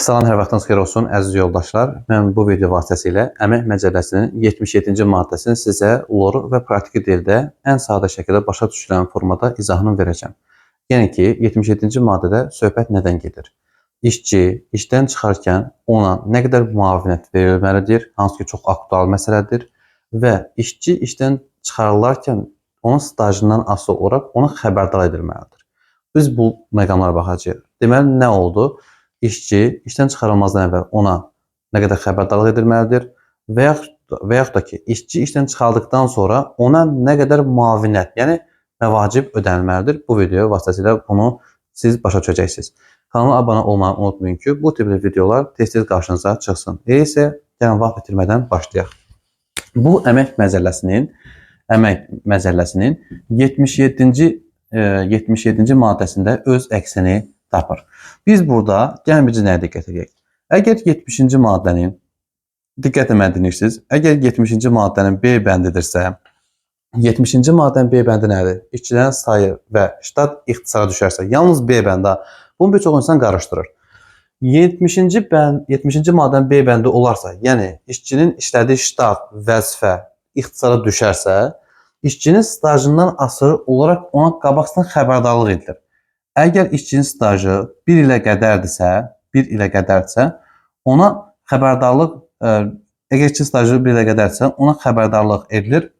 Salam, hər vaxtınız xeyir olsun, əziz yoldaşlar. Mən bu video vasitəsilə Əmək Məcəlləsinin 77-ci maddəsini sizə loru və praktiki dildə ən sadə şəkildə başa düşülən formada izahını verəcəm. Yəni ki, 77-ci maddədə söhbət nədən gedir? İşçi işdən çıxarkən ona nə qədər müavinət verilməlidir, hansı ki, çox aktual məsələdir və işçi işdən çıxarılarkən onun stajından asılı olaraq ona xəbərdar edilməlidir. Biz bu məqamlara baxacağıq. Deməli, nə oldu? İşçi işdən çıxarılmazdan əvvəl ona nə qədər xəbərdarlıq edilməlidir və yaxud da ki, işçi işdən çıxarıldıqdan sonra ona nə qədər müavinət, yəni məvacib ödənilməlidir. Bu video vasitəsilə bunu siz başa düşəcəksiniz. Kanala abunə olmağı unutmayın ki, bu tipli videolar tez-tez qarşınıza çıxsın. Elə isə gəlin vaxt itirmədən başlayaq. Bu Əmək Məcəlləsinin 77-ci maddəsində öz əksini tapır. Biz burada gəlin bircə nəyə diqqət edək. Əgər 70-ci maddənin, diqqət etməli dinləyirsiniz, əgər 70-ci maddənin B bəndidirsə, 70-ci maddənin B bəndi nədir? İşçilərin sayı və ştat ixtisara düşərsə, yalnız B bəndi, bunu bir çox insan qarışdırır. 70-ci maddənin B bəndi olarsa, yəni işçinin işlədiyi ştat, vəzifə ixtisara düşərsə, işçinin stajından asılı olaraq ona qabaqdan xəbərdarlıq edilir. Əgər işçinin stajı 1 ilə qədərdirsə, ona xəbərdarlıq, əgər işçinin stajı 1 ilə qədərdirsə, ona xəbərdarlıq edilir.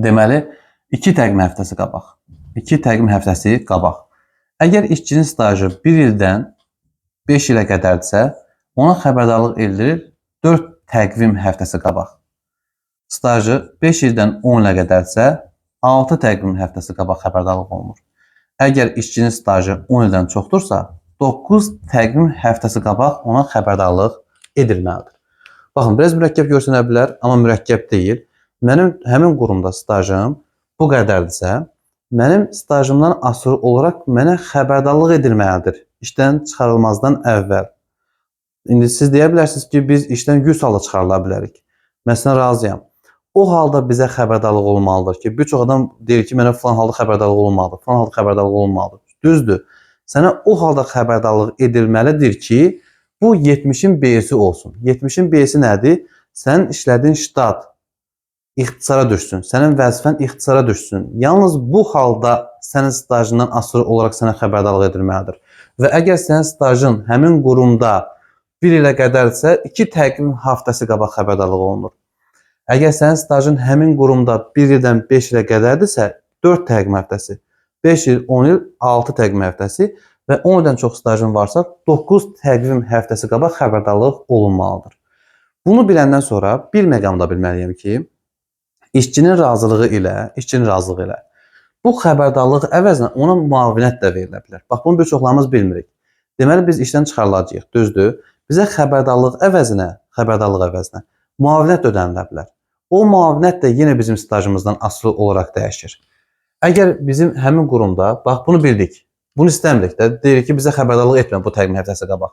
Deməli, 2 təqvim həftəsi qabaq. 2 təqvim həftəsi qabaq. Əgər işçinin stajı 1 ildən 5 ilə qədərdirsə, ona xəbərdarlıq edilir 4 təqvim həftəsi qabaq. Stajı 5 ildən 10 ilə qədərdirsə, 6 təqvim həftəsi qabaq xəbərdarlıq olunur. Əgər işçinin stajı 10 ildən çoxdursa, 9 təqvim həftəsi qabaq ona xəbərdarlıq edilməlidir. Baxın, biraz mürəkkəb görsənə bilər, amma mürəkkəb deyil. Mənim həmin qurumda stajım bu qədərdirsə, mənim stajımdan asılı olaraq mənə xəbərdarlıq edilməlidir işdən çıxarılmazdan əvvəl. İndi siz deyə bilərsiniz ki, biz işdən 100 halda çıxarıla bilərik. Mən sizə razıyam. O halda bizə xəbərdarlıq olmalıdır ki, bir çox adam deyir ki, mənə falan halda xəbərdarlıq olmalıdır, falan halda xəbərdarlıq olmalıdır. Düzdür, sənə o halda xəbərdarlıq edilməlidir ki, bu 70-in B-si olsun. 70-in B-si nədir? Sənin işlədiyin ştat ixtisara düşsün, sənin vəzifən ixtisara düşsün. Yalnız bu halda sənin stajından asılı olaraq sənə xəbərdarlıq edilməlidir. Və əgər sənin stajın həmin qurumda 1 ilə qədərdirsə, 2 təqvim həftəsi qabaq xəbərdarlıq olunur. Əgər sənin stajın həmin qurumda 1 ildən 5 ilə qədərdirsə, 4 təqvim həftəsi, 5 il, 10 il, 6 təqvim həftəsi və 10 ildən çox stajın varsa, 9 təqvim həftəsi qabaq xəbərdarlıq olunmalıdır. Bunu biləndən sonra bir məqamda bilməliyəm ki, işçinin razılığı ilə bu xəbərdarlıq əvəzinə ona müavinət də verilə bilər. Bax, bunu bir çoxlarımız bilmirik. Deməli, biz işdən çıxarılacağıq, düzdür. Bizə xəbərdarlıq əvəzinə müavinət ödənilə bilər. O müavinət də yenə bizim stajımızdan asılı olaraq dəyişir. Əgər bizim həmin qurumda, bax bunu bildik, bunu istəmirik də, deyirik ki, bizə xəbərdarlıq etmə bu təqvim həftəsi qabaq.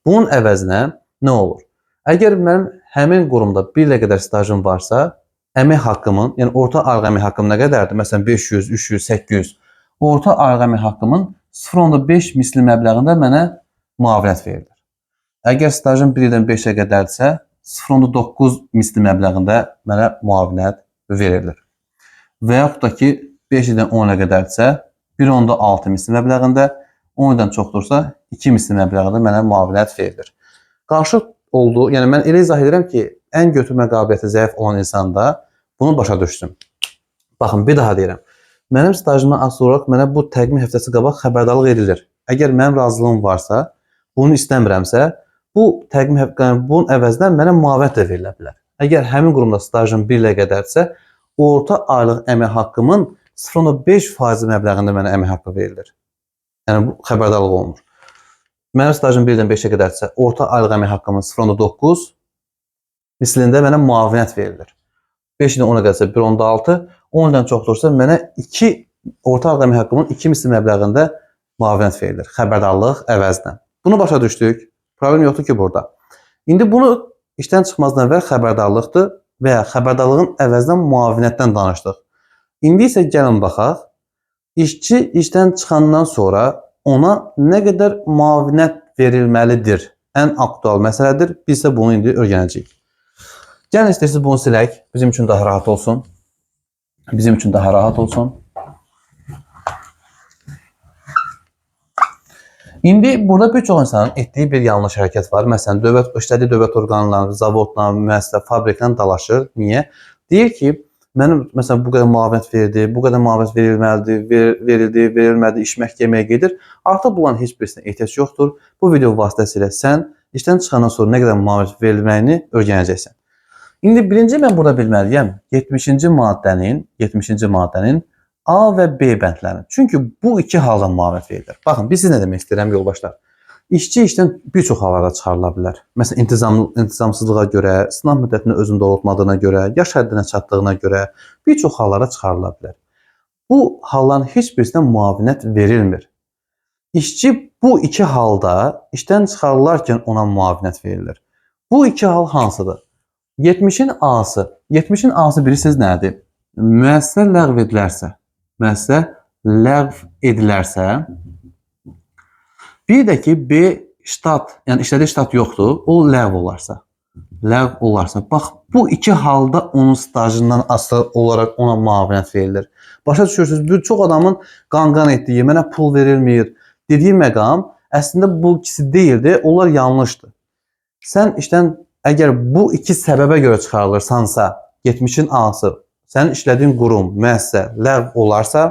Bunun əvəzinə nə olur? Əgər mənim həmin qurumda 1 ilə qədər stajım varsa, əmək haqqımın, yəni orta aylıq əmək haqqım nə qədərdir? Məsələn, 500, 300, 800. Orta aylıq əmək haqqımın 0.5 misli məbləğində mənə müavinət verilir. Əgər stajım 1 ildən 5-ə qədərdirsə, 0.9 misli məbləğində mənə müavinət verilir. Və yaxud da ki, 5 ildən 10 ilə qədərdirsə, 1.6 misli məbləğində, 10 ildən çoxdursa, 2 misli məbləğində mənə müavinət verilir. Qarşılıq oldu, yəni mən elə izah edirəm ki, ən götürmə qabiliyyəti zəif olan insan da bunu başa düşsün. Baxın, bir daha deyirəm. Mənim stajımdan asılı olaraq mənə bu təqvim həftəsi qabaq xəbərdarlıq edilir. Əgər mənim razılığım varsa, bunu istəmirəmsə, bunun əvəzinə mənə müavinət də verilə bilər. Əgər həmin qurumda stajım 1 ilə qədərdirsə, orta aylıq əmək haqqımın 0.5% məbləğində mənə əmək haqqı verilir. Yəni, bu xəbərdarlıq olunur. Mənim stajım 1 ildən 5-ə qədərdirsə, orta aylıq əmək haqqımın 0.9 mislində mənə müavinət verilir. 5 ildən 10-a qədərdirsə 1.6, 10 ildən çoxdursa mənə orta aylıq əmək haqqımın 2 misli məbləğində müavinət verilir. Xəbərdarlıq əvəzinə. Bunu başa düşdük. Problem yoxdur ki, burada. İndi bunu işdən çıxmazdan əvvəl xəbərdarlıqdır və ya xəbərdarlığın əvəzinə müavinətdən danışdıq. İndi isə gəlin baxaq. İşçi işdən çıxandan sonra ona nə qədər müavinət verilməlidir? ən aktual məsələdir. Biz isə bunu indi öyrənəcəyik. Gəlin istəyirsiniz bunu silək. Bizim üçün daha rahat olsun. Bizim üçün daha rahat olsun. İndi burada bir çox insanın etdiyi bir yanlış hərəkət var. Məsələn, işlədiyi dövlət orqanlarının, zavodla, müəssisə, fabriklə dalaşır. Niyə? Deyir ki, mənim məsələn bu qədər müavinət verdi, bu qədər müavinət verilməlidir, verildi, verilmədi, iş məhkəməyə gedir. Artıq bunların heç birisinə ehtiyac yoxdur. Bu video vasitəsilə sən işdən çıxandan sonra nə qədər müavinət verilməyini öyrənəcəksən. İndi birinci mən burada bilməliyəm 70-ci maddənin A və B bəndlərini. Çünki bu iki halda müavinət verilir. Baxın, biz siz nə demək istəyirəm yoldaşlar? İşçi işdən bir çox hallarda çıxarıla bilər. Məsələn, intizamsızlığa görə, sınav müddətini özündə unutmadığına görə, yaş həddinə çatdığına görə bir çox hallara çıxarıla bilər. Bu halların heç birisinə müavinət verilmir. İşçi bu iki halda işdən çıxarılarkən ona müavinət verilir. Bu iki hal hansıdır? 70-in A-sı. 70-in A-sı bilirsiniz nədir? Müəssisə ləğv edilərsə, bir də ki, B ştat, yəni işlədiyi ştat yoxdur, o ləğv olarsa. Bax, bu iki halda onun stajından asılı olaraq ona müavinət verilir. Başa düşürsünüz, bir çox adamın qanqan etdiyi, mənə pul verilmir dediyi məqam əslində bu ikisi deyildi, onlar yanlışdır. Sən işdən əgər bu iki səbəbə görə çıxarılırsansa, 70-in A-sı, sənin işlədiyin qurum, müəssisə ləğv olarsa,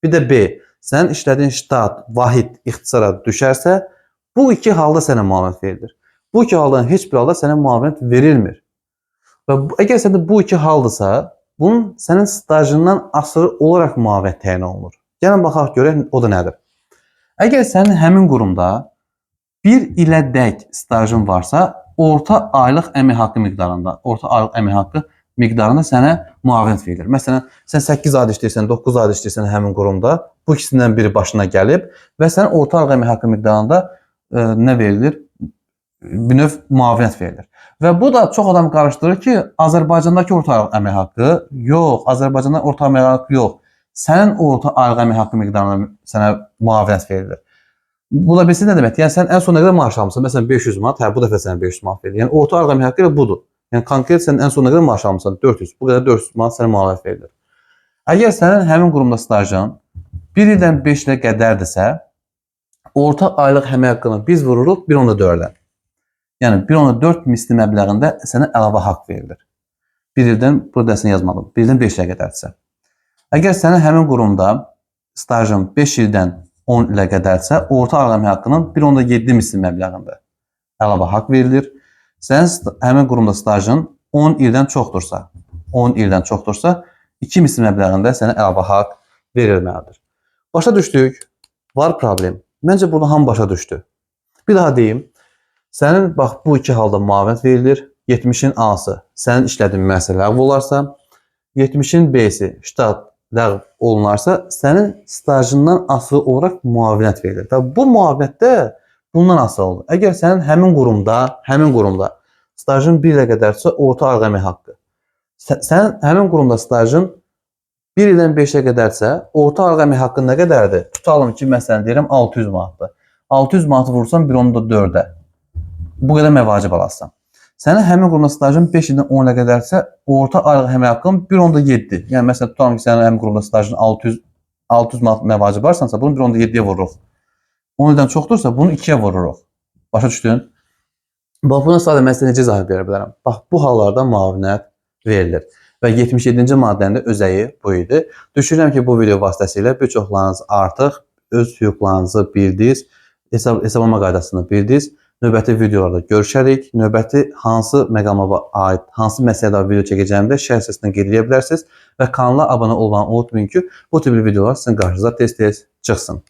bir də B, sənin işlədiyin ştat, vahid ixtisara düşərsə, bu iki halda sənə müavinət verilir. Bu iki haldan heç bir halda sənə müavinət verilmir. Və əgər səndə bu iki haldırsa, bunun sənin stajından asılı olaraq müavinət təyin olunur. Gəlin baxaq görək, o da nədir? Əgər sənin həmin qurumda 1 ilədək stajın varsa, orta aylıq əmək haqqı miqdarında sənə müavinət verilir. Məsələn, sən 8 ay işləyirsən, 9 ay işləyirsən həmin qurumda, bu ikisindən biri başına gəlib və sənin orta aylıq əmək haqqı miqdarında nə verilir? Bir növ müavinət verilir. Və bu da çox adam qarışdırır ki, Azərbaycandakı orta aylıq əmək haqqı yox, Azərbaycanda orta əmək haqqı yox. Sənin orta aylıq əmək haqqı miqdarında sənə müavinət verilir. Bu da bilsin nə deməkdir? Yəni sən ən son nə qədər maaş almısan? Məsələn 500 manat, bu dəfə sənə 500 manat verilir. Yəni orta aylıq əmək haqqı elə budur. Yəni konkret sən ən son nə qədər maaş almısan? 400. Bu qədər 400 manat sənə müavinət verilir. Əgər sənin həmin qurumda stajın 1 ildən 5 ilə qədərdirsə, orta aylıq əmək haqqını biz vururuq 1.4-dən. Yəni 1.4 misli məbləğində sənə əlavə haqq verilir. 1 ildən, burada dərsini yazmadım, 1 ildən 5 ilə qədərdirsə. Əgər sənin həmin qurumda stajın 5 ildən 10 ilə qədərdirsə, orta aylıq əmək haqqının 1.7 misli məbləğində əlavə haqq verilir. Sənin həmin qurumda stajın 10 ildən çoxdursa, 2 misli məbləğində sənə əlavə haqq verilməlidir. Başa düşdük, var problem. Məncə burada hamı başa düşdü. Bir daha deyim, sənin bax bu iki halda müavinət verilir. 70-in A-sı sənin işlədiyin müəssisə ləğv olarsa, 70-in B-si ştat ləğv olunarsa, sənin stajından asılı olaraq müavinət verilir. Və bu müavinət də bundan asılı olur. Əgər sənin həmin qurumda stajın 1 ilə qədərdirsə, orta aylıq əmək haqqı. Sənin həmin qurumda stajın 1 ildən 5-ə qədərdirsə, orta aylıq əmək haqqı nə qədərdir? Tutalım ki, məsələn deyirəm 600 manatdır. 600 manatı vurursan 1.4-ə. Bu qədər məvacib alasan. Sənin həmin qurumda stajın 5 ildən 10 ilə qədərdirsə, orta aylıq əmək haqqın 1.7. Yəni məsələn tutalım ki, sənin həmin qurumda stajın 600 manat məvacib varsansa, bunu 1.7-yə vururuq. 10 ildən çoxdursa, bunu 2-yə vururuq. Başa düşdün? Bax, buna sadə mən sizə necə izah verə bilərəm? Bax, bu hallarda müavinət verilir. Və 77-ci maddənin də özəyi bu idi. Düşünürəm ki, bu video vasitəsilə bir çoxlarınız artıq öz hüquqlarınızı bildiniz, hesablama qaydasını bildiniz. Növbəti videolarda görüşərik. Növbəti hansı məqama aid, hansı məsələdə video çəkəcəyimdə şərh hissəsində qeyd edə bilərsiniz. Və kanala abunə olmanı unutmayın ki, bu tip videolar sizin qarşınıza tez-tez çıxsın.